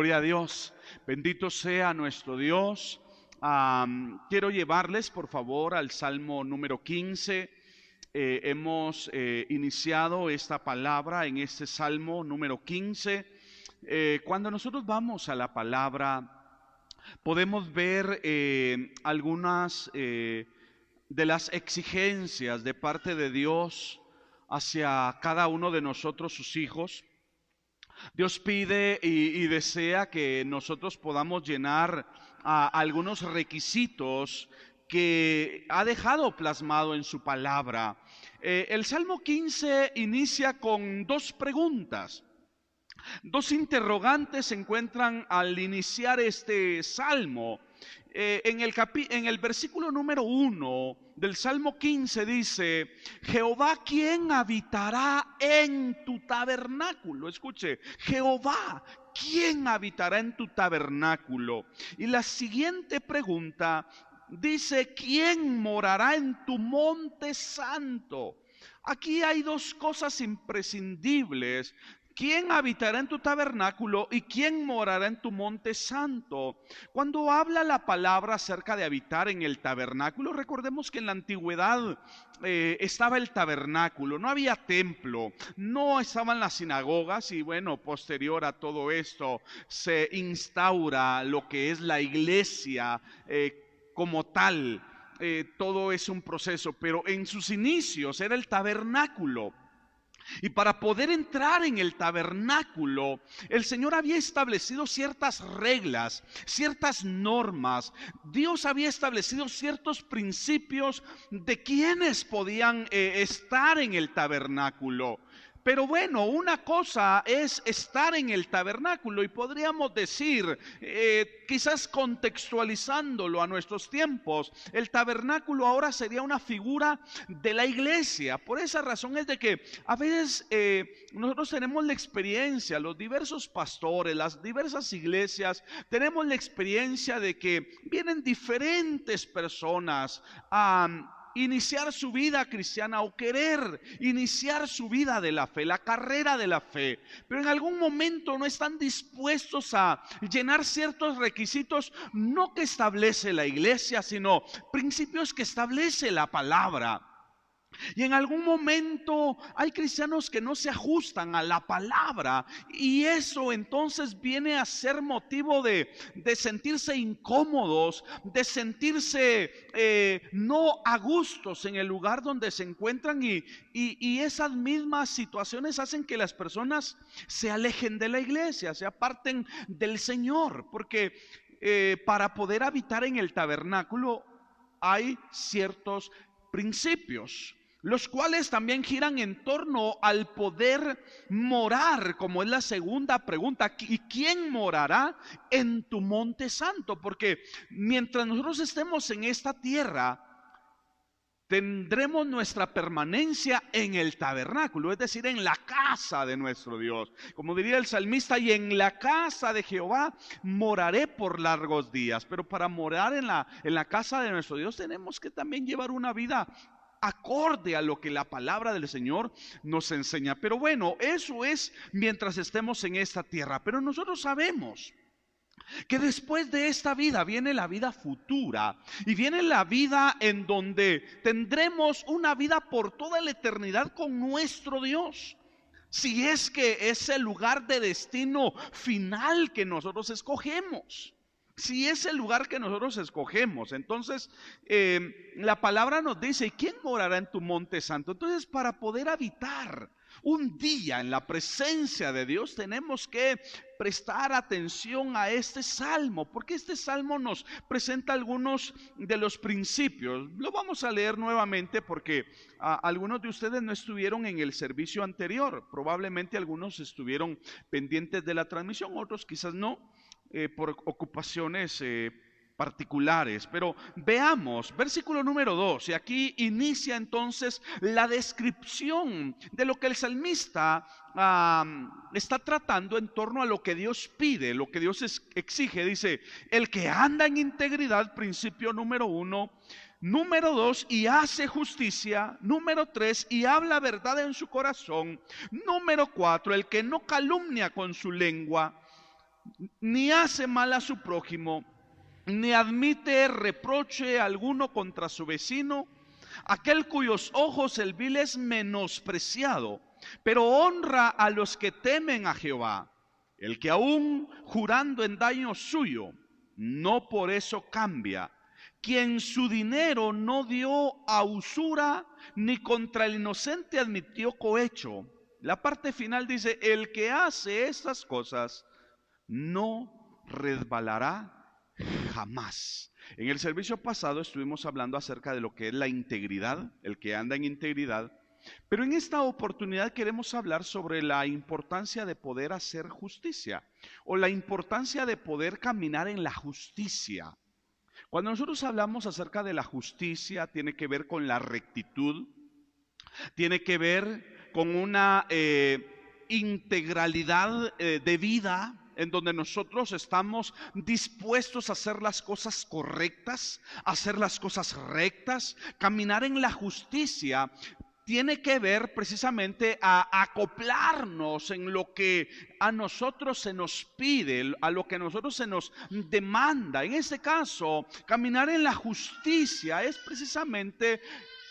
Gloria a Dios, bendito sea nuestro Dios. Quiero llevarles por favor al Salmo número 15. Hemos iniciado esta palabra en este Salmo número 15. Cuando nosotros vamos a la palabra, podemos ver algunas de las exigencias de parte de Dios hacia cada uno de nosotros, sus hijos. Dios pide y desea que nosotros podamos llenar algunos requisitos que ha dejado plasmado en su palabra. El Salmo 15 inicia con dos preguntas. Dos interrogantes se encuentran al iniciar este salmo. En el versículo número 1 del Salmo 15 dice: Jehová, ¿quién habitará en tu tabernáculo? Escuche, Jehová, ¿quién habitará en tu tabernáculo? Y la siguiente pregunta dice: ¿quién morará en tu monte santo? Aquí hay dos cosas imprescindibles. ¿Quién habitará en tu tabernáculo y quién morará en tu monte santo? Cuando habla la palabra acerca de habitar en el tabernáculo, recordemos que en la antigüedad estaba el tabernáculo, no había templo, no estaban las sinagogas y bueno, posterior a todo esto se instaura lo que es la iglesia como tal. Todo es un proceso, pero en sus inicios era el tabernáculo. Y para poder entrar en el tabernáculo, el Señor había establecido ciertas reglas, ciertas normas. Dios había establecido ciertos principios de quienes podían estar en el tabernáculo. Pero bueno, una cosa es estar en el tabernáculo y podríamos decir, quizás contextualizándolo a nuestros tiempos, el tabernáculo ahora sería una figura de la iglesia. Por esa razón es de que a veces nosotros tenemos la experiencia, los diversos pastores, las diversas iglesias, tenemos la experiencia de que vienen diferentes personas a iniciar su vida cristiana o querer iniciar su vida de la fe, la carrera de la fe, pero en algún momento no están dispuestos a llenar ciertos requisitos, no que establece la iglesia, sino principios que establece la palabra. Y en algún momento hay cristianos que no se ajustan a la palabra y eso entonces viene a ser motivo de sentirse incómodos, de sentirse no a gustos en el lugar donde se encuentran y esas mismas situaciones hacen que las personas se alejen de la iglesia, se aparten del Señor, porque para poder habitar en el tabernáculo hay ciertos principios, los cuales también giran en torno al poder morar, como es la segunda pregunta. ¿Y quién morará en tu monte santo? Porque mientras nosotros estemos en esta tierra, tendremos nuestra permanencia en el tabernáculo, es decir, en la casa de nuestro Dios. Como diría el salmista: y en la casa de Jehová moraré por largos días. Pero para morar en la casa de nuestro Dios tenemos que también llevar una vida acorde a lo que la palabra del Señor nos enseña. Pero bueno, eso es mientras estemos en esta tierra. Pero nosotros sabemos que después de esta vida viene la vida futura y viene la vida en donde tendremos una vida por toda la eternidad con nuestro Dios. Si es que es el lugar de destino final que nosotros escogemos. Si es el lugar que nosotros escogemos, entonces la palabra nos dice: ¿quién morará en tu monte santo? Entonces, para poder habitar un día en la presencia de Dios, tenemos que prestar atención a este salmo, porque este salmo nos presenta algunos de los principios. Lo vamos a leer nuevamente porque algunos de ustedes no estuvieron en el servicio anterior, probablemente algunos estuvieron pendientes de la transmisión, otros quizás no, por ocupaciones particulares. Pero veamos, versículo número 2, y aquí inicia entonces la descripción de lo que el salmista está tratando en torno a lo que Dios pide, lo que Dios exige. Dice: el que anda en integridad, principio número 1. Número 2, y hace justicia. Número 3, y habla verdad en su corazón. Número 4, el que no calumnia con su lengua. ni hace mal a su prójimo, ni admite reproche alguno contra su vecino, aquel cuyos ojos el vil es menospreciado, pero honra a los que temen a Jehová, el que aún jurando en daño suyo, no por eso cambia, quien su dinero no dio a usura, ni contra el inocente admitió cohecho. La parte final dice, el que hace estas cosas no resbalará jamás. En el servicio pasado estuvimos hablando acerca de lo que es la integridad, el que anda en integridad, pero en esta oportunidad queremos hablar sobre la importancia de poder hacer justicia o la importancia de poder caminar en la justicia. Cuando nosotros hablamos acerca de la justicia, tiene que ver con la rectitud, tiene que ver con una integralidad de vida, en donde nosotros estamos dispuestos a hacer las cosas correctas, a hacer las cosas rectas, caminar en la justicia. Tiene que ver precisamente a acoplarnos en lo que a nosotros se nos pide, a lo que a nosotros se nos demanda. En este caso, caminar en la justicia es precisamente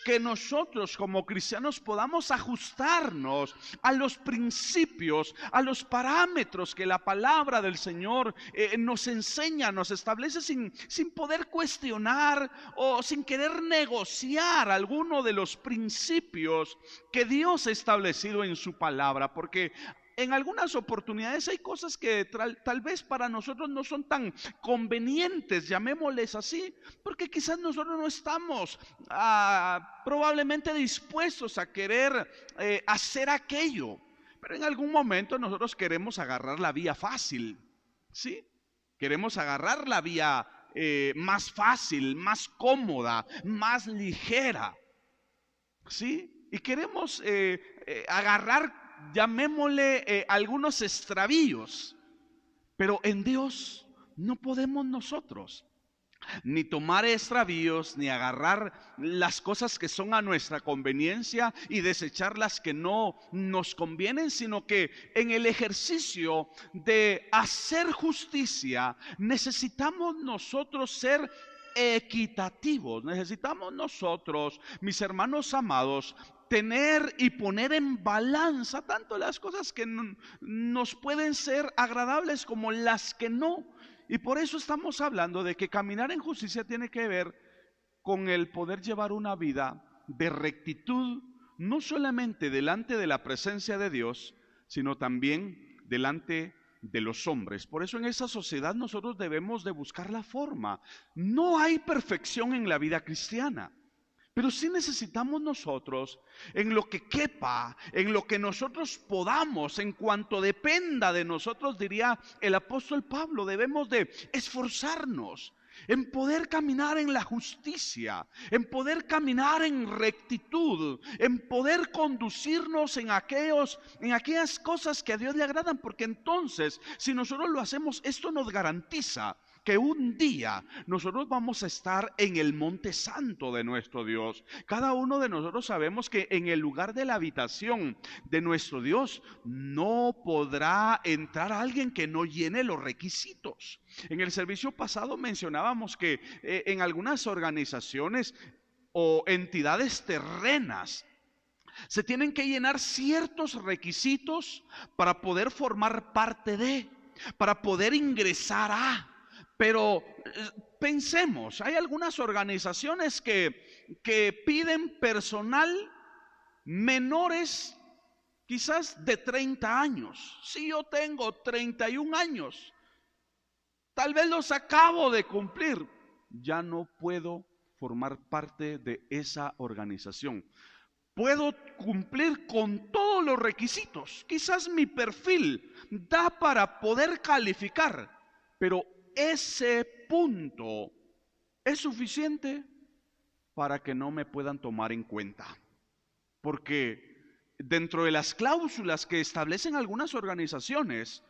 que nosotros como cristianos podamos ajustarnos a los principios, a los parámetros que la palabra del Señor nos enseña, nos establece sin poder cuestionar o sin querer negociar alguno de los principios que Dios ha establecido en su palabra, porque en algunas oportunidades hay cosas que tal vez para nosotros no son tan convenientes, llamémosles así, porque quizás nosotros no estamos probablemente dispuestos a querer hacer aquello, pero en algún momento nosotros queremos agarrar la vía fácil, ¿sí? Queremos agarrar la vía más fácil, más cómoda, más ligera, ¿sí? Y queremos agarrar, llamémosle algunos extravíos, pero en Dios no podemos nosotros ni tomar extravíos, ni agarrar las cosas que son a nuestra conveniencia y desechar las que no nos convienen, sino que en el ejercicio de hacer justicia necesitamos nosotros ser equitativos, necesitamos nosotros, mis hermanos amados, tener y poner en balanza tanto las cosas que nos pueden ser agradables como las que no. Y por eso estamos hablando de que caminar en justicia tiene que ver con el poder llevar una vida de rectitud, no solamente delante de la presencia de Dios, sino también delante de los hombres. Por eso en esa sociedad nosotros debemos de buscar la forma. No hay perfección en la vida cristiana, pero sí necesitamos nosotros, en lo que quepa, en lo que nosotros podamos, en cuanto dependa de nosotros, diría el apóstol Pablo, debemos de esforzarnos en poder caminar en la justicia, en poder caminar en rectitud, en poder conducirnos en aquellas cosas que a Dios le agradan, porque entonces, si nosotros lo hacemos, esto nos garantiza que un día nosotros vamos a estar en el monte santo de nuestro Dios. Cada uno de nosotros sabemos que en el lugar de la habitación de nuestro Dios no podrá entrar alguien que no llene los requisitos. En el servicio pasado mencionábamos que en algunas organizaciones o entidades terrenas se tienen que llenar ciertos requisitos para poder formar parte de, para poder ingresar a. Pero pensemos, hay algunas organizaciones que piden personal menores quizás de 30 años. Si yo tengo 31 años, tal vez los acabo de cumplir, ya no puedo formar parte de esa organización. Puedo cumplir con todos los requisitos, quizás mi perfil da para poder calificar, pero ese punto es suficiente para que no me puedan tomar en cuenta, porque dentro de las cláusulas que establecen algunas organizaciones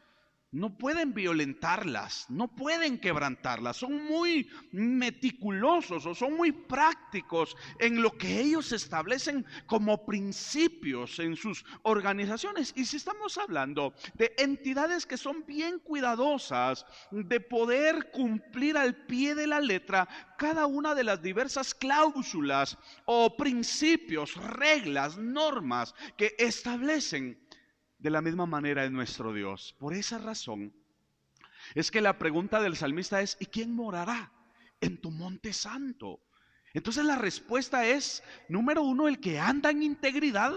no pueden violentarlas, no pueden quebrantarlas, son muy meticulosos o son muy prácticos en lo que ellos establecen como principios en sus organizaciones. Y si estamos hablando de entidades que son bien cuidadosas de poder cumplir al pie de la letra cada una de las diversas cláusulas o principios, reglas, normas que establecen, de la misma manera es nuestro Dios. Por esa razón es que la pregunta del salmista es: ¿y quién morará en tu monte santo? Entonces la respuesta es, número uno, el que anda en integridad,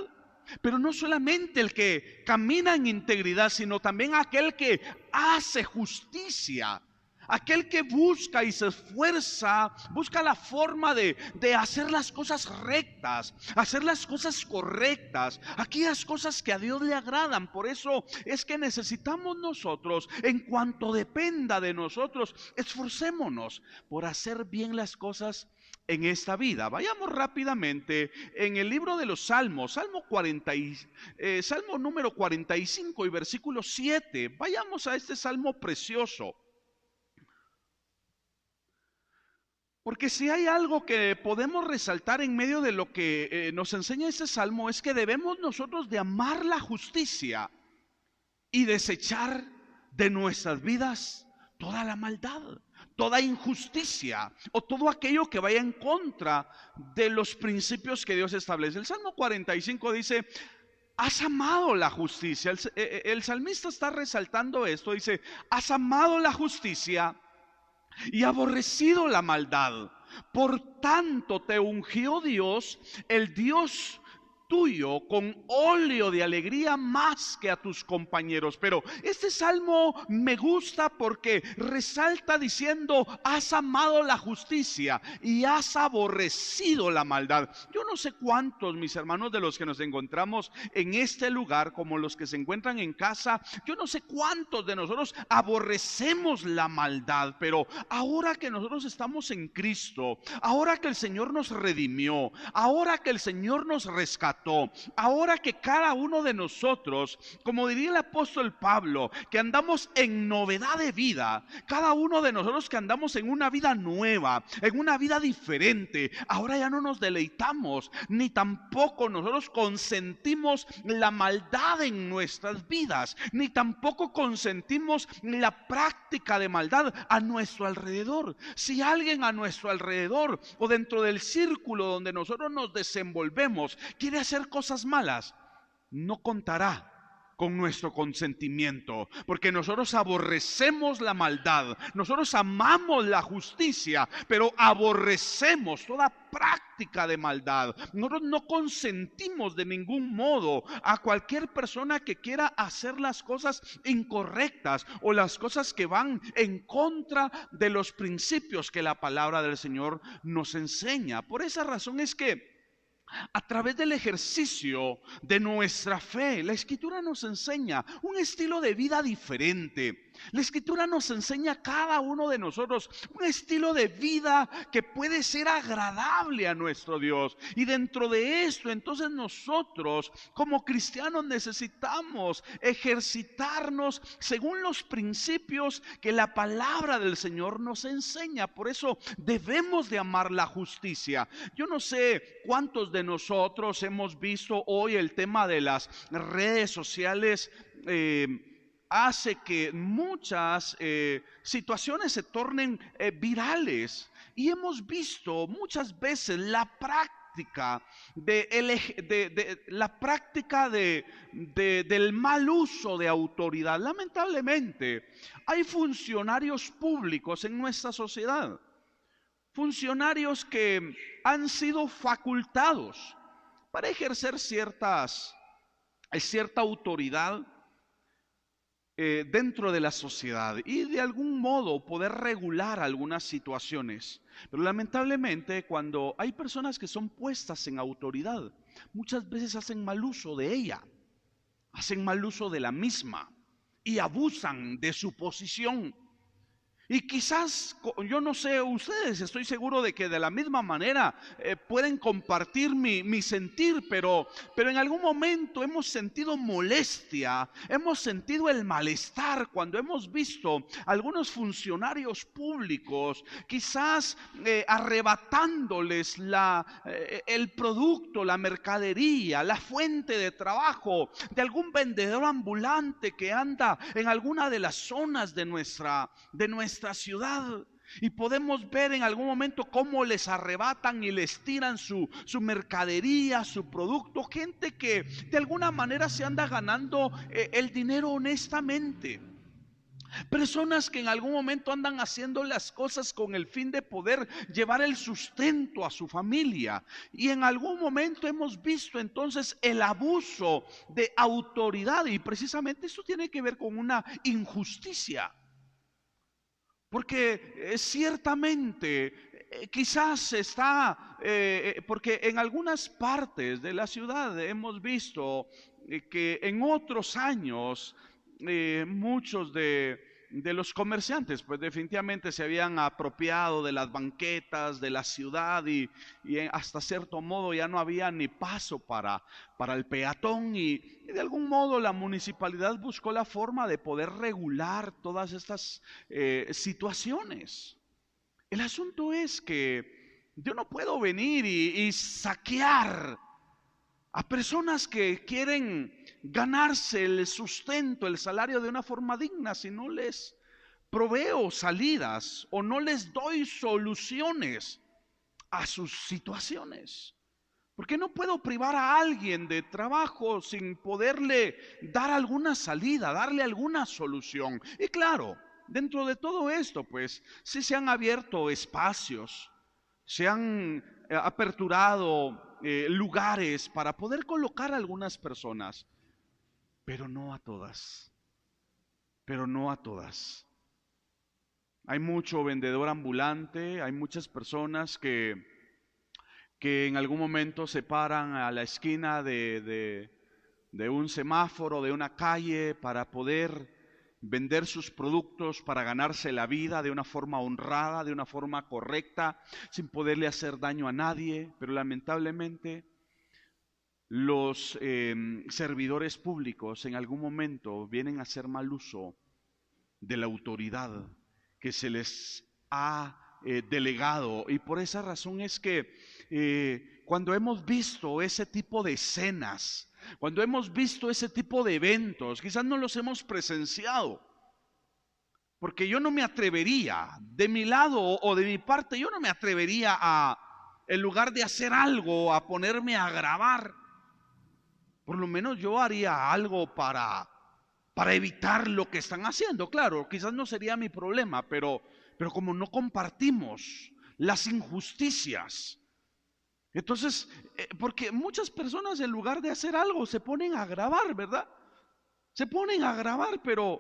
pero no solamente el que camina en integridad, sino también aquel que hace justicia. Aquel que busca y se esfuerza, busca la forma de hacer las cosas rectas, hacer las cosas correctas, aquellas cosas que a Dios le agradan. Por eso es que necesitamos nosotros, en cuanto dependa de nosotros, esforcémonos por hacer bien las cosas en esta vida. Vayamos rápidamente en el libro de los Salmos, Salmo número 45 y versículo 7. Vayamos a este salmo precioso. Porque si hay algo que podemos resaltar en medio de lo que nos enseña este salmo, es que debemos nosotros de amar la justicia y desechar de nuestras vidas toda la maldad, toda injusticia o todo aquello que vaya en contra de los principios que Dios establece. El Salmo 45 dice: has amado la justicia. El salmista está resaltando esto, dice: has amado la justicia y aborrecido la maldad. Por tanto te ungió Dios, el Dios tuyo, con óleo de alegría más que a tus compañeros. Pero este salmo me gusta porque resalta diciendo: has amado la justicia y has aborrecido la maldad. Yo no sé cuántos, mis hermanos, de los que nos encontramos en este lugar, como los que se encuentran en casa, yo no sé cuántos de nosotros aborrecemos la maldad. Pero ahora que nosotros estamos en Cristo, ahora que el Señor nos redimió, ahora que el Señor nos rescató, ahora que cada uno de nosotros, como diría el apóstol Pablo, que andamos en novedad de vida, cada uno de nosotros que andamos en una vida nueva, en una vida diferente, ahora ya no nos deleitamos, ni tampoco nosotros consentimos la maldad en nuestras vidas, ni tampoco consentimos la práctica de maldad a nuestro alrededor. Si alguien a nuestro alrededor o dentro del círculo donde nosotros nos desenvolvemos quiere hacer cosas malas, no contará con nuestro consentimiento, porque nosotros aborrecemos la maldad, nosotros amamos la justicia, pero aborrecemos toda práctica de maldad. Nosotros no consentimos de ningún modo a cualquier persona que quiera hacer las cosas incorrectas o las cosas que van en contra de los principios que la palabra del Señor nos enseña. Por esa razón es que a través del ejercicio de nuestra fe, la Escritura nos enseña un estilo de vida diferente. La Escritura nos enseña a cada uno de nosotros un estilo de vida que puede ser agradable a nuestro Dios. Y dentro de esto, entonces nosotros como cristianos necesitamos ejercitarnos según los principios que la palabra del Señor nos enseña. Por eso debemos de amar la justicia. Yo no sé cuántos de nosotros hemos visto hoy el tema de las redes sociales. Hace que muchas situaciones se tornen virales, y hemos visto muchas veces la práctica del mal uso de autoridad. Lamentablemente hay funcionarios públicos en nuestra sociedad, funcionarios que han sido facultados para ejercer cierta autoridad dentro de la sociedad y de algún modo poder regular algunas situaciones. Pero lamentablemente, cuando hay personas que son puestas en autoridad, muchas veces hacen mal uso de ella, hacen mal uso de la misma y abusan de su posición. Y quizás, yo no sé ustedes, estoy seguro de que de la misma manera pueden compartir mi sentir, pero en algún momento hemos sentido molestia, hemos sentido el malestar cuando hemos visto algunos funcionarios públicos, quizás arrebatándoles el producto, la mercadería, la fuente de trabajo de algún vendedor ambulante que anda en alguna de las zonas de nuestra ciudad. Y podemos ver en algún momento cómo les arrebatan y les tiran su mercadería, su producto. Gente que de alguna manera se anda ganando el dinero honestamente. Personas que en algún momento andan haciendo las cosas con el fin de poder llevar el sustento a su familia. Y en algún momento hemos visto entonces el abuso de autoridad. Y precisamente esto tiene que ver con una injusticia. Porque ciertamente quizás está, porque en algunas partes de la ciudad hemos visto que en otros años muchos de los comerciantes pues definitivamente se habían apropiado de las banquetas de la ciudad y hasta cierto modo ya no había ni paso para el peatón y de algún modo la municipalidad buscó la forma de poder regular todas estas situaciones. El asunto es que yo no puedo venir y saquear a personas que quieren ganarse el sustento, el salario de una forma digna, si no les proveo salidas o no les doy soluciones a sus situaciones. Porque no puedo privar a alguien de trabajo sin poderle dar alguna salida, darle alguna solución. Y claro, dentro de todo esto, pues, sí se han abierto espacios, se han aperturado lugares para poder colocar a algunas personas, pero no a todas, Hay mucho vendedor ambulante, hay muchas personas que en algún momento se paran a la esquina de un semáforo, de una calle, para poder vender sus productos, para ganarse la vida de una forma honrada, de una forma correcta, sin poderle hacer daño a nadie. Pero lamentablemente los servidores públicos en algún momento vienen a hacer mal uso de la autoridad que se les ha delegado. Y por esa razón es que cuando hemos visto ese tipo de escenas, cuando hemos visto ese tipo de eventos, quizás no los hemos presenciado, porque yo no me atrevería, de mi lado o de mi parte, yo no me atrevería en lugar de hacer algo, a ponerme a grabar. Por lo menos yo haría algo para evitar lo que están haciendo. Claro, quizás no sería mi problema, pero como no compartimos las injusticias, entonces, porque muchas personas en lugar de hacer algo se ponen a grabar, ¿verdad? Se ponen a grabar, pero,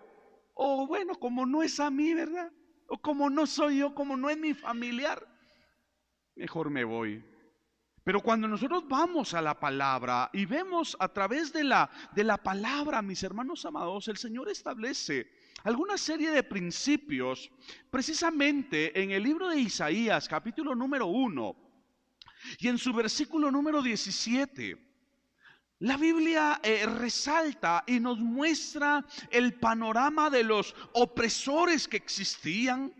bueno, como no es a mí, ¿verdad? O como no soy yo, como no es mi familiar, mejor me voy. Pero cuando nosotros vamos a la palabra y vemos a través de la palabra, mis hermanos amados, el Señor establece alguna serie de principios, precisamente en el libro de Isaías, capítulo número 1, y en su versículo número 17, la Biblia resalta y nos muestra el panorama de los opresores que existían,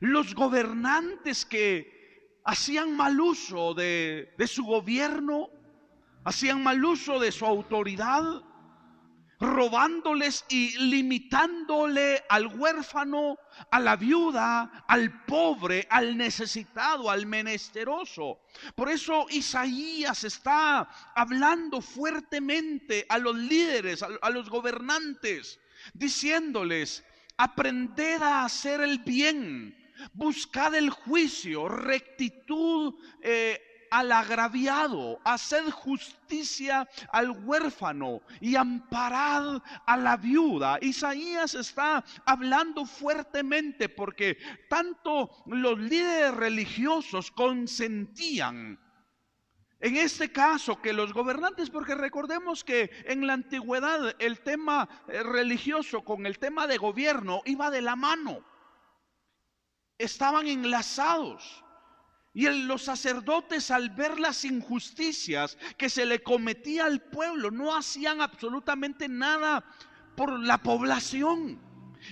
los gobernantes que hacían mal uso de su gobierno, hacían mal uso de su autoridad, robándoles y limitándole al huérfano, a la viuda, al pobre, al necesitado, al menesteroso. Por eso Isaías está hablando fuertemente a los líderes, a los gobernantes, diciéndoles: aprended a hacer el bien, buscad el juicio, rectitud al agraviado, haced justicia al huérfano y amparad a la viuda. Isaías está hablando fuertemente porque tanto los líderes religiosos consentían en este caso que los gobernantes, porque recordemos que en la antigüedad el tema religioso con el tema de gobierno iba de la mano. estaban enlazados. Y los sacerdotes, al ver las injusticias que se le cometía al pueblo, no hacían absolutamente nada por la población.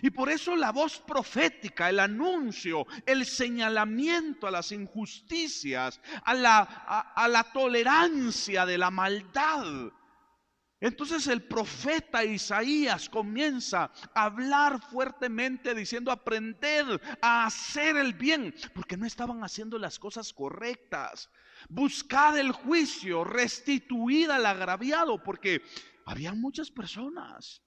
Y por eso la voz profética, el anuncio, el señalamiento a las injusticias, a la tolerancia de la maldad. Entonces el profeta Isaías comienza a hablar fuertemente diciendo: aprended a hacer el bien, porque no estaban haciendo las cosas correctas. Buscad el juicio, restituid al agraviado, porque había muchas personas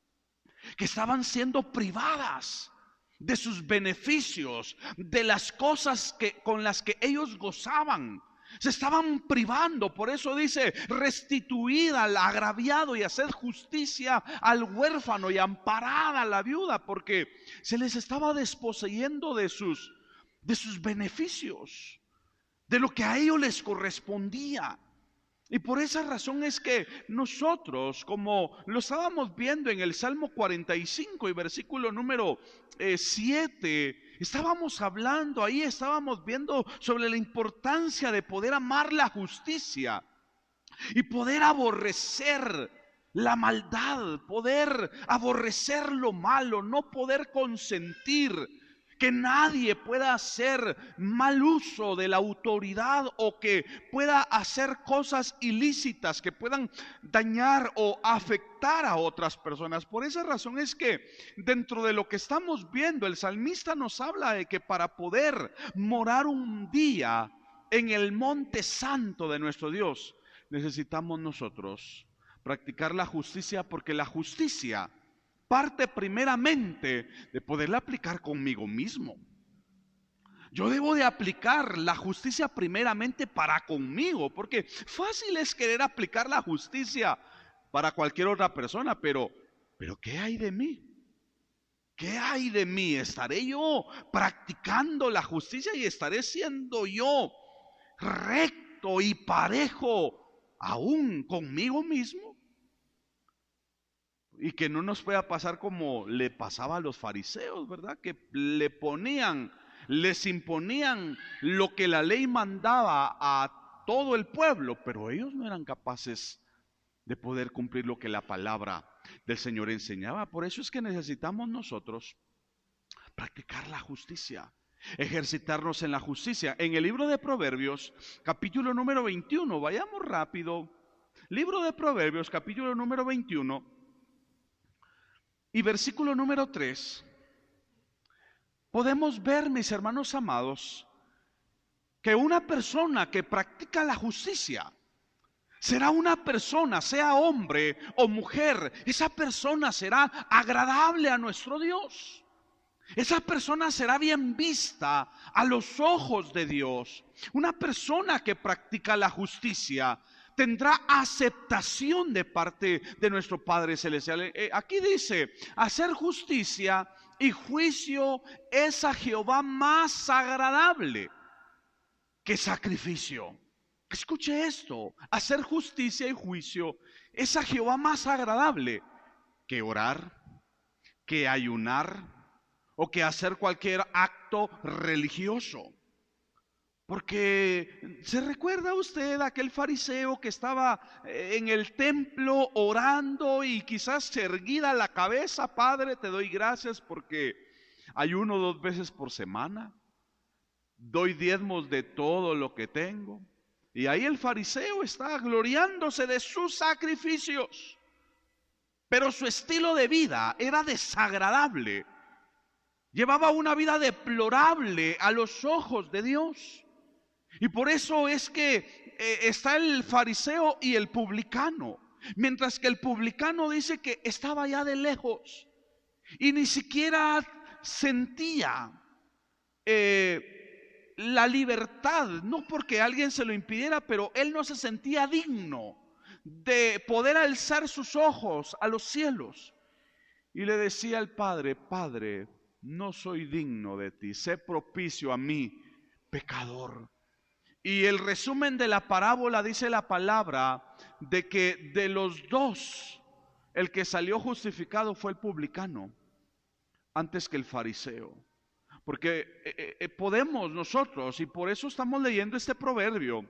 que estaban siendo privadas de sus beneficios, de las cosas con las que ellos gozaban. Se estaban privando. Por eso dice: restituid al agraviado y haced justicia al huérfano y amparad a la viuda, porque se les estaba desposeyendo de sus beneficios, de lo que a ellos les correspondía. Y por esa razón es que nosotros, como lo estábamos viendo en el Salmo 45 y versículo número 7, estábamos hablando ahí, estábamos viendo sobre la importancia de poder amar la justicia y poder aborrecer la maldad, poder aborrecer lo malo, no poder consentir que nadie pueda hacer mal uso de la autoridad o que pueda hacer cosas ilícitas que puedan dañar o afectar a otras personas. Por esa razón es que dentro de lo que estamos viendo, el salmista nos habla de que para poder morar un día en el monte santo de nuestro Dios, necesitamos nosotros practicar la justicia, porque la justicia parte primeramente de poderla aplicar conmigo mismo. Yo debo de aplicar la justicia primeramente para conmigo, porque fácil es querer aplicar la justicia para cualquier otra persona, pero ¿qué hay de mí? ¿Qué hay de mí? ¿Estaré yo practicando la justicia y estaré siendo yo recto y parejo aún conmigo mismo? Y que no nos pueda pasar como le pasaba a los fariseos, ¿verdad? Que les imponían lo que la ley mandaba a todo el pueblo, pero ellos no eran capaces de poder cumplir lo que la palabra del Señor enseñaba. Por eso es que necesitamos nosotros practicar la justicia, ejercitarnos en la justicia. En el libro de Proverbios, capítulo número 21, vayamos rápido. Libro de Proverbios, capítulo número 21. Y versículo número 3, podemos ver, mis hermanos amados, que una persona que practica la justicia será una persona, sea hombre o mujer, esa persona será agradable a nuestro Dios. Esa persona será bien vista a los ojos de Dios. Una persona que practica la justicia tendrá aceptación de parte de nuestro Padre Celestial. Aquí dice: hacer justicia y juicio es a Jehová más agradable que sacrificio. Escuche esto: hacer justicia y juicio es a Jehová más agradable que orar, que ayunar o que hacer cualquier acto religioso. Porque ¿se recuerda usted aquel fariseo que estaba en el templo orando y quizás erguida la cabeza? Padre, te doy gracias porque ayuno 2 veces por semana, doy diezmos de todo lo que tengo. Y ahí el fariseo está gloriándose de sus sacrificios, pero su estilo de vida era desagradable. Llevaba una vida deplorable a los ojos de Dios. Y por eso es que está el fariseo y el publicano. Mientras que el publicano dice que estaba ya de lejos y ni siquiera sentía la libertad, no porque alguien se lo impidiera, pero él no se sentía digno de poder alzar sus ojos a los cielos. Y le decía al Padre: Padre, no soy digno de ti, sé propicio a mí, pecador. Y el resumen de la parábola dice la palabra de que de los dos, el que salió justificado fue el publicano antes que el fariseo. Porque podemos nosotros, y por eso estamos leyendo este proverbio,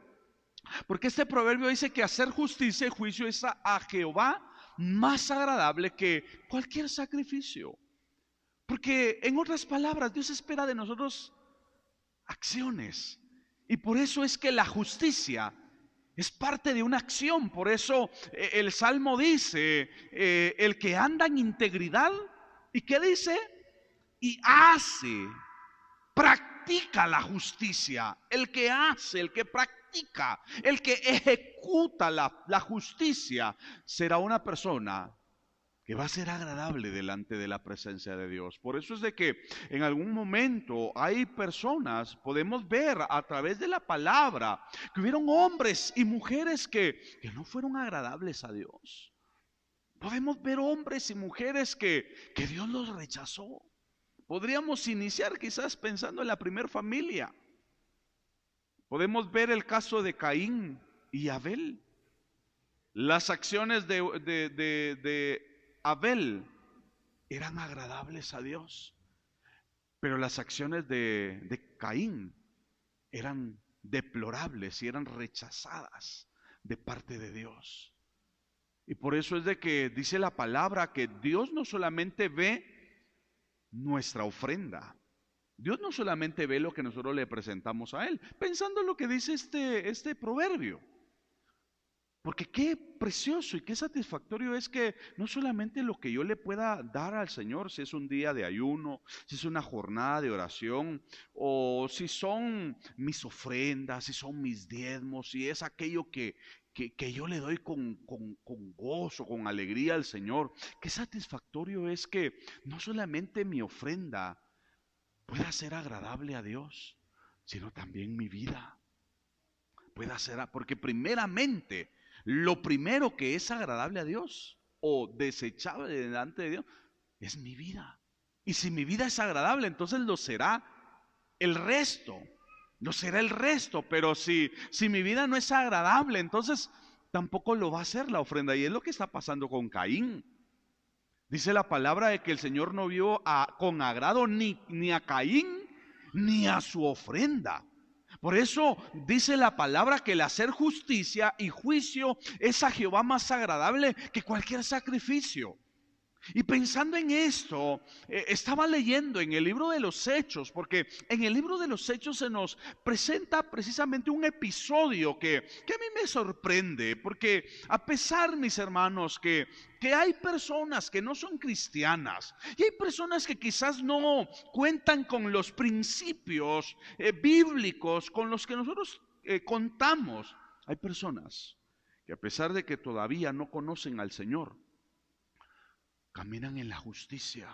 porque este proverbio dice que hacer justicia y juicio es a Jehová más agradable que cualquier sacrificio. Porque en otras palabras, Dios espera de nosotros acciones. Y por eso es que la justicia es parte de una acción. Por eso el Salmo dice, el que anda en integridad, ¿y qué dice? Y hace, practica la justicia. El que hace, el que practica, el que ejecuta la justicia, será una persona que va a ser agradable delante de la presencia de Dios. Por eso es de que en algún momento hay personas, podemos ver a través de la palabra, que hubieron hombres y mujeres que no fueron agradables a Dios. Podemos ver hombres y mujeres que Dios los rechazó. Podríamos iniciar quizás pensando en la primera familia. Podemos ver el caso de Caín y Abel. Las acciones de Abel eran agradables a Dios, pero las acciones de Caín eran deplorables y eran rechazadas de parte de Dios. Y por eso es de que dice la palabra que Dios no solamente ve nuestra ofrenda, Dios no solamente ve lo que nosotros le presentamos a Él, pensando en lo que dice este proverbio. Porque qué precioso y qué satisfactorio es que no solamente lo que yo le pueda dar al Señor, si es un día de ayuno, si es una jornada de oración, o si son mis ofrendas, si son mis diezmos, si es aquello que yo le doy con gozo, con alegría al Señor. Qué satisfactorio es que no solamente mi ofrenda pueda ser agradable a Dios, sino también mi vida pueda ser, porque primeramente, lo primero que es agradable a Dios o desechable delante de Dios es mi vida. Y si mi vida es agradable, entonces lo será el resto. Lo será el resto. Pero si mi vida no es agradable, entonces tampoco lo va a ser la ofrenda. Y es lo que está pasando con Caín. Dice la palabra de que el Señor no vio con agrado ni a Caín ni a su ofrenda. Por eso dice la palabra que el hacer justicia y juicio es a Jehová más agradable que cualquier sacrificio. Y pensando en esto, estaba leyendo en el libro de los Hechos, porque en el libro de los Hechos se nos presenta precisamente un episodio que a mí me sorprende, porque a pesar, mis hermanos, que hay personas que no son cristianas y hay personas que quizás no cuentan con los principios bíblicos con los que nosotros contamos, hay personas que a pesar de que todavía no conocen al Señor, caminan en la justicia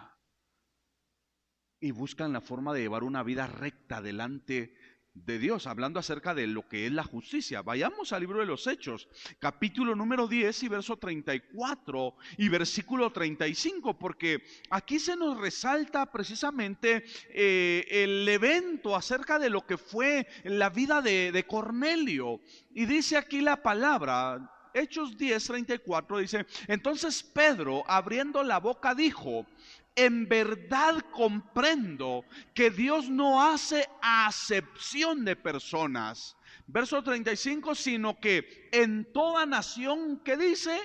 y buscan la forma de llevar una vida recta delante de Dios, hablando acerca de lo que es la justicia. Vayamos al libro de los Hechos, capítulo número 10 y verso 34 y versículo 35, porque aquí se nos resalta precisamente el evento acerca de lo que fue la vida de Cornelio. Y dice aquí la palabra, Hechos 10:34 dice: entonces Pedro, abriendo la boca, dijo: en verdad comprendo que Dios no hace acepción de personas. Verso 35, sino que en toda nación, ¿qué dice?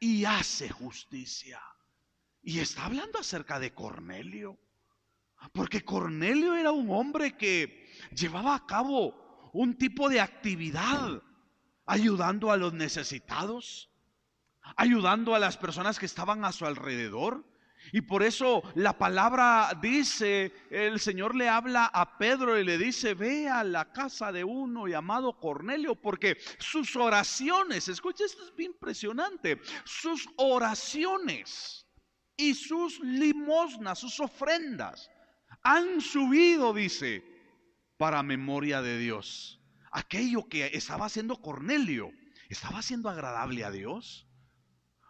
Y hace justicia. Y está hablando acerca de Cornelio, porque Cornelio era un hombre que llevaba a cabo un tipo de actividad, ayudando a los necesitados, ayudando a las personas que estaban a su alrededor. Y por eso la palabra dice, el Señor le habla a Pedro y le dice: ve a la casa de uno llamado Cornelio, porque sus oraciones, escucha, esto es bien impresionante, sus oraciones y sus limosnas, sus ofrendas han subido, dice, para memoria de Dios. Aquello que estaba haciendo Cornelio, ¿estaba siendo agradable a Dios?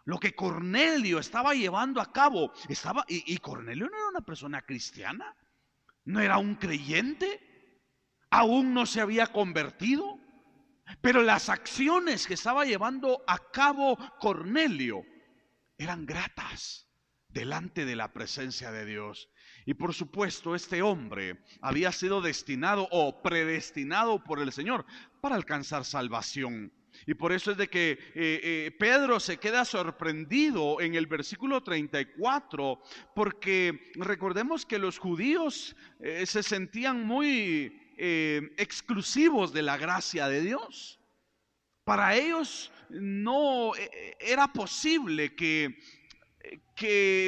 Lo que Cornelio estaba llevando a cabo, y Cornelio no era una persona cristiana, no era un creyente, aún no se había convertido, pero las acciones que estaba llevando a cabo Cornelio eran gratas delante de la presencia de Dios. Y por supuesto, este hombre había sido destinado o predestinado por el Señor para alcanzar salvación. Y por eso es de que Pedro se queda sorprendido en el versículo 34, porque recordemos que los judíos se sentían muy exclusivos de la gracia de Dios. Para ellos no era posible que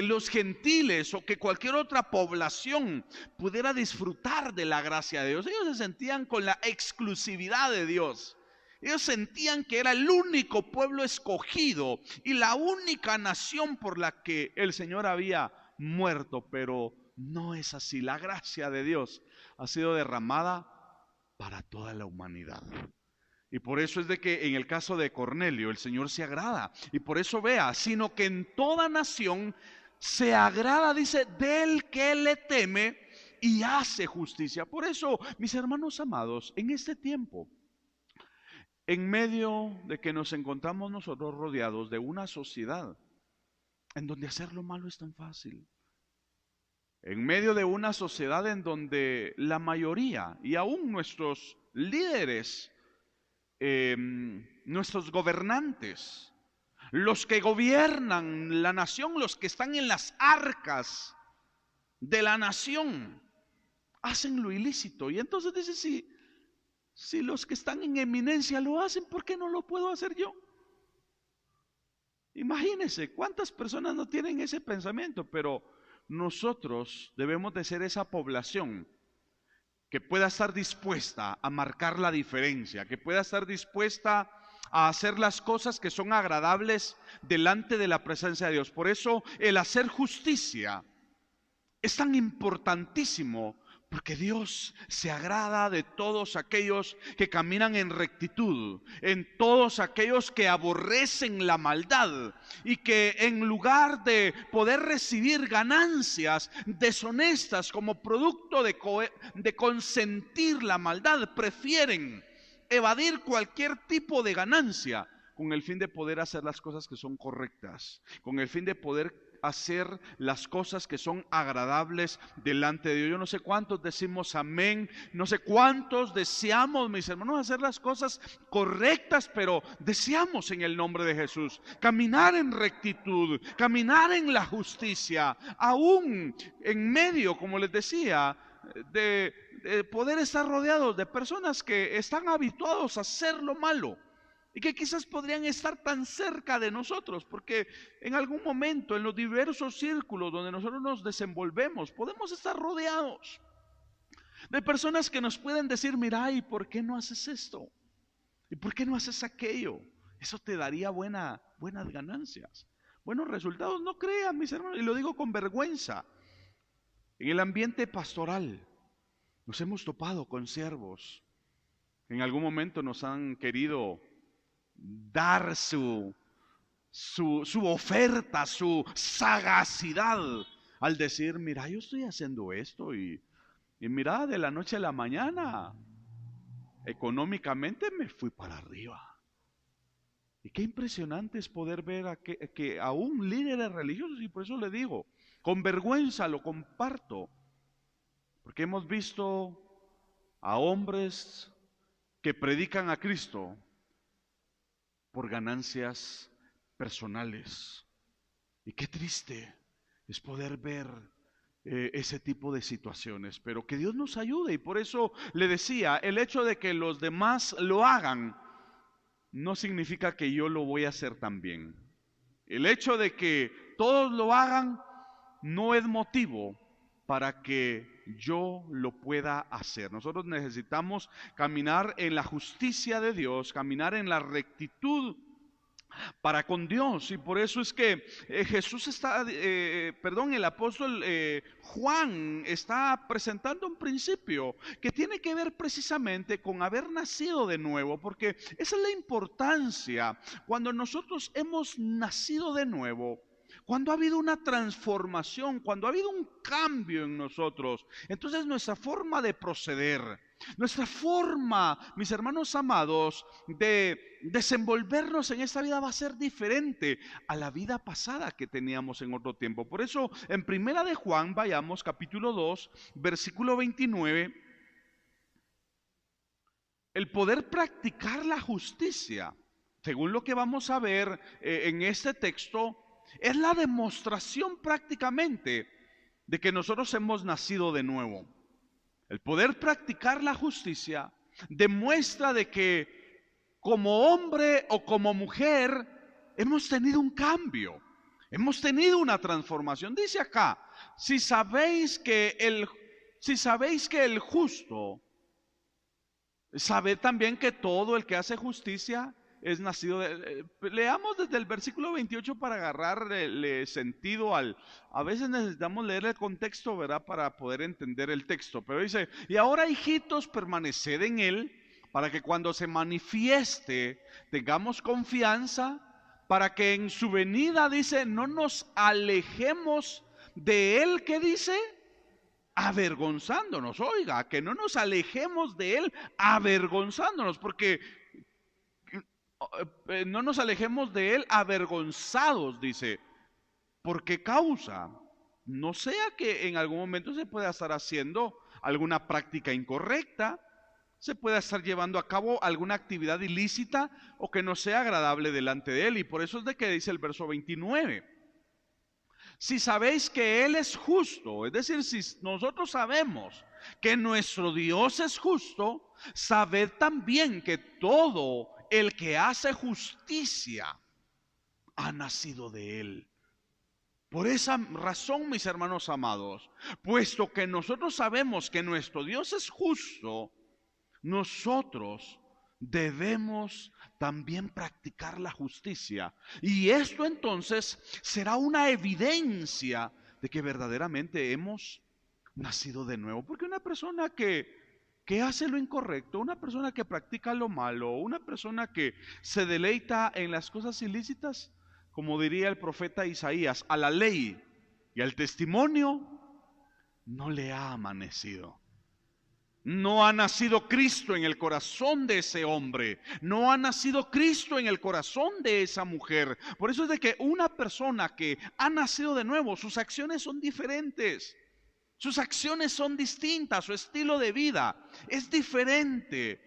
los gentiles o que cualquier otra población pudiera disfrutar de la gracia de Dios. Ellos se sentían con la exclusividad de Dios. Ellos sentían que era el único pueblo escogido y la única nación por la que el Señor había muerto, pero no es así. La gracia de Dios ha sido derramada para toda la humanidad. Y por eso es de que en el caso de Cornelio el Señor se agrada. Y por eso vea, sino que en toda nación se agrada, dice, del que le teme y hace justicia. Por eso, mis hermanos amados, en este tiempo, en medio de que nos encontramos nosotros rodeados de una sociedad en donde hacer lo malo es tan fácil, en medio de una sociedad en donde la mayoría y aún nuestros líderes, nuestros gobernantes, los que gobiernan la nación, los que están en las arcas de la nación, hacen lo ilícito. Y entonces dice, si los que están en eminencia lo hacen, ¿por qué no lo puedo hacer yo? Imagínense cuántas personas no tienen ese pensamiento, pero nosotros debemos de ser esa población que pueda estar dispuesta a marcar la diferencia, que pueda estar dispuesta a hacer las cosas que son agradables delante de la presencia de Dios. Por eso el hacer justicia es tan importantísimo, porque Dios se agrada de todos aquellos que caminan en rectitud, en todos aquellos que aborrecen la maldad y que en lugar de poder recibir ganancias deshonestas como producto de consentir la maldad, prefieren evadir cualquier tipo de ganancia con el fin de poder hacer las cosas que son correctas, con el fin de poder hacer las cosas que son agradables delante de Dios. Yo no sé cuántos decimos amén, no sé cuántos deseamos, mis hermanos, hacer las cosas correctas, pero deseamos en el nombre de Jesús caminar en rectitud, caminar en la justicia, aún en medio, como les decía, de poder estar rodeados de personas que están habituados a hacer lo malo y que quizás podrían estar tan cerca de nosotros, porque en algún momento en los diversos círculos donde nosotros nos desenvolvemos podemos estar rodeados de personas que nos pueden decir, mira, ¿y por qué no haces esto? ¿Y por qué no haces aquello? Eso te daría buenas ganancias, buenos resultados. No crean, mis hermanos, y lo digo con vergüenza. En el ambiente pastoral nos hemos topado con siervos que en algún momento nos han querido dar su oferta, su sagacidad, al decir, mira, yo estoy haciendo esto y mira, de la noche a la mañana económicamente me fui para arriba. Y qué impresionante es poder ver que aún líderes religiosos, y por eso le digo, con vergüenza lo comparto, porque hemos visto a hombres que predican a Cristo por ganancias personales. Y qué triste es poder ver ese tipo de situaciones, pero que Dios nos ayude. Y por eso le decía, el hecho de que los demás lo hagan no significa que yo lo voy a hacer también. El hecho de que todos lo hagan no es motivo para que yo lo pueda hacer. Nosotros necesitamos caminar en la justicia de Dios, caminar en la rectitud para con Dios. Y por eso es que el apóstol Juan está presentando un principio que tiene que ver precisamente con haber nacido de nuevo, porque esa es la importancia. Cuando nosotros hemos nacido de nuevo, cuando ha habido una transformación, cuando ha habido un cambio en nosotros, entonces nuestra forma de proceder, Nuestra forma, mis hermanos amados, de desenvolvernos en esta vida va a ser diferente a la vida pasada que teníamos en otro tiempo. Por eso, en Primera de Juan, vayamos, capítulo 2, versículo 29, el poder practicar la justicia, según lo que vamos a ver en este texto, es la demostración prácticamente de que nosotros hemos nacido de nuevo. El poder practicar la justicia demuestra de que como hombre o como mujer hemos tenido un cambio, hemos tenido una transformación. Dice acá, si sabéis que el justo, sabed también que todo el que hace justicia es nacido de... leamos desde el versículo 28 para agarrarle sentido a veces necesitamos leer el contexto, ¿verdad? Para poder entender el texto. Pero dice, y ahora hijitos, permaneced en él, para que cuando se manifieste tengamos confianza, para que en su venida, dice, no nos alejemos de él, ¿qué dice? Avergonzándonos. Oiga, que no nos alejemos de él avergonzándonos, porque no nos alejemos de él avergonzados, dice. ¿Por qué causa? No sea que en algún momento se pueda estar haciendo alguna práctica incorrecta, se pueda estar llevando a cabo alguna actividad ilícita o que no sea agradable delante de él. Y por eso es de que dice el verso 29. Si sabéis que él es justo, es decir, si nosotros sabemos que nuestro Dios es justo, sabed también que todo el que hace justicia ha nacido de él. Por esa razón, mis hermanos amados, puesto que nosotros sabemos que nuestro Dios es justo, nosotros debemos también practicar la justicia. Y esto entonces será una evidencia de que verdaderamente hemos nacido de nuevo. Porque una persona que hace lo incorrecto, una persona que practica lo malo, una persona que se deleita en las cosas ilícitas, como diría el profeta Isaías, a la ley y al testimonio no le ha amanecido. No ha nacido Cristo en el corazón de ese hombre. No ha nacido Cristo en el corazón de esa mujer. Por eso es de que una persona que ha nacido de nuevo, sus acciones son diferentes. Sus acciones son distintas, su estilo de vida es diferente.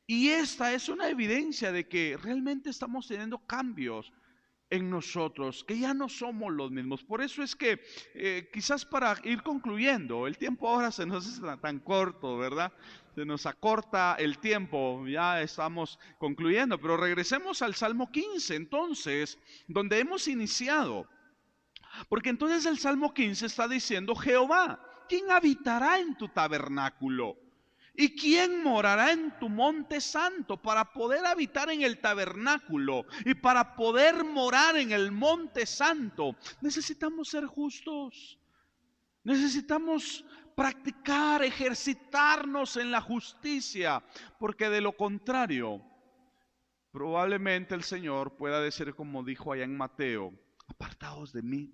Y esta es una evidencia de que realmente estamos teniendo cambios en nosotros, que ya no somos los mismos. Por eso es que quizás para ir concluyendo, el tiempo ahora se nos hace tan corto, ¿verdad? Se nos acorta el tiempo, ya estamos concluyendo, pero regresemos al Salmo 15, entonces, donde hemos iniciado. Porque entonces el Salmo 15 está diciendo, Jehová, ¿quién habitará en tu tabernáculo? ¿Y quién morará en tu monte santo? Para poder habitar en el tabernáculo y para poder morar en el monte santo, necesitamos ser justos. Necesitamos practicar, ejercitarnos en la justicia, porque de lo contrario, probablemente el Señor pueda decir como dijo allá en Mateo, apartaos de mí,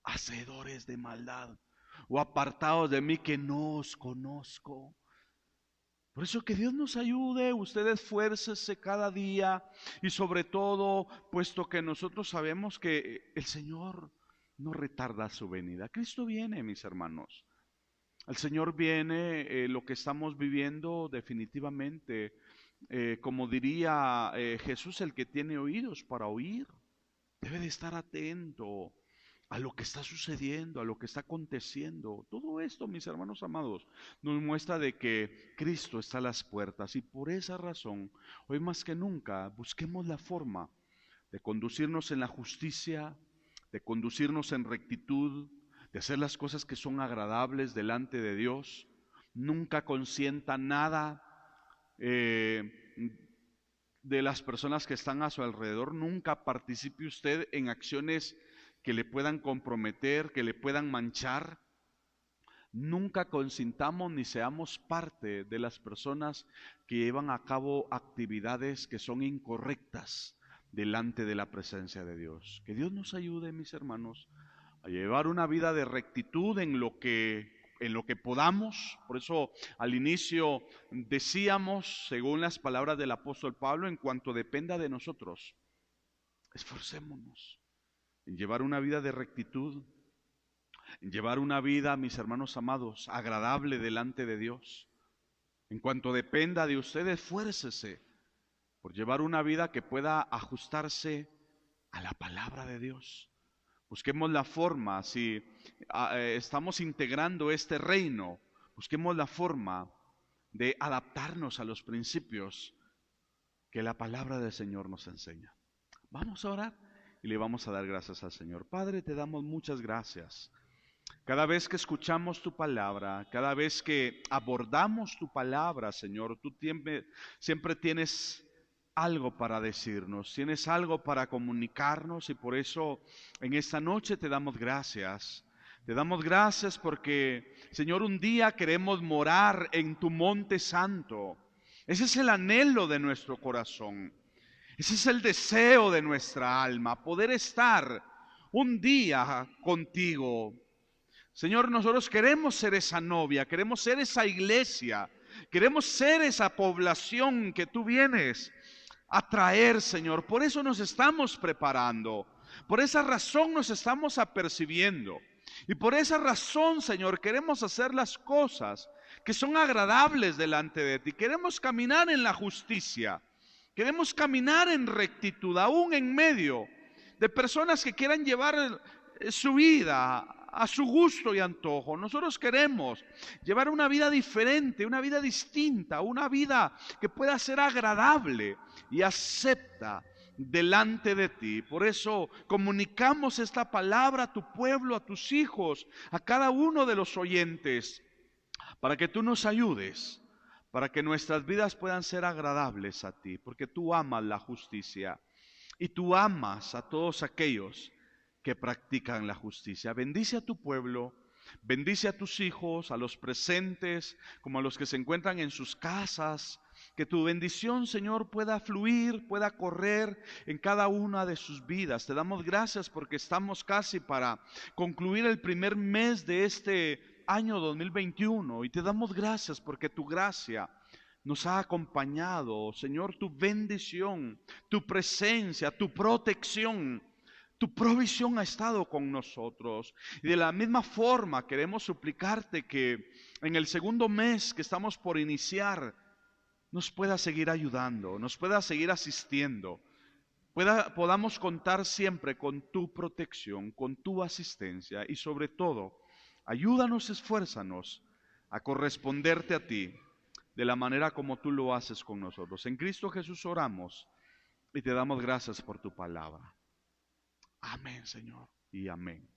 hacedores de maldad, o apartados de mí que no os conozco. Por eso que Dios nos ayude, usted esfuércese cada día y sobre todo, puesto que nosotros sabemos que el Señor no retarda su venida. Cristo viene, mis hermanos. El Señor viene, lo que estamos viviendo definitivamente, como diría Jesús, el que tiene oídos para oír, debe de estar atento a lo que está sucediendo, a lo que está aconteciendo. Todo esto, mis hermanos amados, nos muestra de que Cristo está a las puertas y por esa razón, hoy más que nunca, busquemos la forma de conducirnos en la justicia, de conducirnos en rectitud, de hacer las cosas que son agradables delante de Dios. Nunca consienta nada de las personas que están a su alrededor. Nunca participe usted en acciones que le puedan comprometer, que le puedan manchar. Nunca consintamos ni seamos parte de las personas que llevan a cabo actividades que son incorrectas delante de la presencia de Dios. Que Dios nos ayude, mis hermanos, a llevar una vida de rectitud en lo que en lo que podamos. Por eso al inicio decíamos, según las palabras del apóstol Pablo, en cuanto dependa de nosotros, esforcémonos en llevar una vida de rectitud, en llevar una vida, mis hermanos amados, agradable delante de Dios. En cuanto dependa de usted, esfuércese por llevar una vida que pueda ajustarse a la palabra de Dios. Busquemos la forma, si estamos integrando este reino, busquemos la forma de adaptarnos a los principios que la palabra del Señor nos enseña. Vamos a orar y le vamos a dar gracias al Señor. Padre, te damos muchas gracias. Cada vez que escuchamos tu palabra, cada vez que abordamos tu palabra, Señor, tú siempre tienes algo para decirnos, tienes algo para comunicarnos, y por eso en esta noche te damos gracias. Te damos gracias porque, Señor, un día queremos morar en tu monte santo. Ese es el anhelo de nuestro corazón. Ese es el deseo de nuestra alma, poder estar un día contigo. Señor, nosotros queremos ser esa novia, queremos ser esa iglesia, queremos ser esa población que tú vienes a traer, Señor. Por eso nos estamos preparando, por esa razón nos estamos apercibiendo, y por esa razón, Señor, queremos hacer las cosas que son agradables delante de ti. Queremos caminar en la justicia, queremos caminar en rectitud, aún en medio de personas que quieran llevar su vida a su gusto y antojo. Nosotros queremos llevar una vida diferente, una vida distinta, una vida que pueda ser agradable y acepta delante de ti. Por eso comunicamos esta palabra a tu pueblo, a tus hijos, a cada uno de los oyentes, para que tú nos ayudes, para que nuestras vidas puedan ser agradables a ti, porque tú amas la justicia y tú amas a todos aquellos que practican la justicia. Bendice a tu pueblo, bendice a tus hijos, a los presentes como a los que se encuentran en sus casas. Que tu bendición, Señor, pueda fluir, pueda correr en cada una de sus vidas. Te damos gracias porque estamos casi para concluir el primer mes de este año 2021, y te damos gracias porque tu gracia nos ha acompañado. Señor, tu bendición, tu presencia, tu protección, tu provisión ha estado con nosotros. Y de la misma forma queremos suplicarte que en el segundo mes que estamos por iniciar nos pueda seguir ayudando, nos pueda seguir asistiendo, podamos contar siempre con tu protección, con tu asistencia, y sobre todo, ayúdanos, esfuérzanos a corresponderte a ti de la manera como tú lo haces con nosotros. En Cristo Jesús oramos y te damos gracias por tu palabra. Amén, Señor, y amén.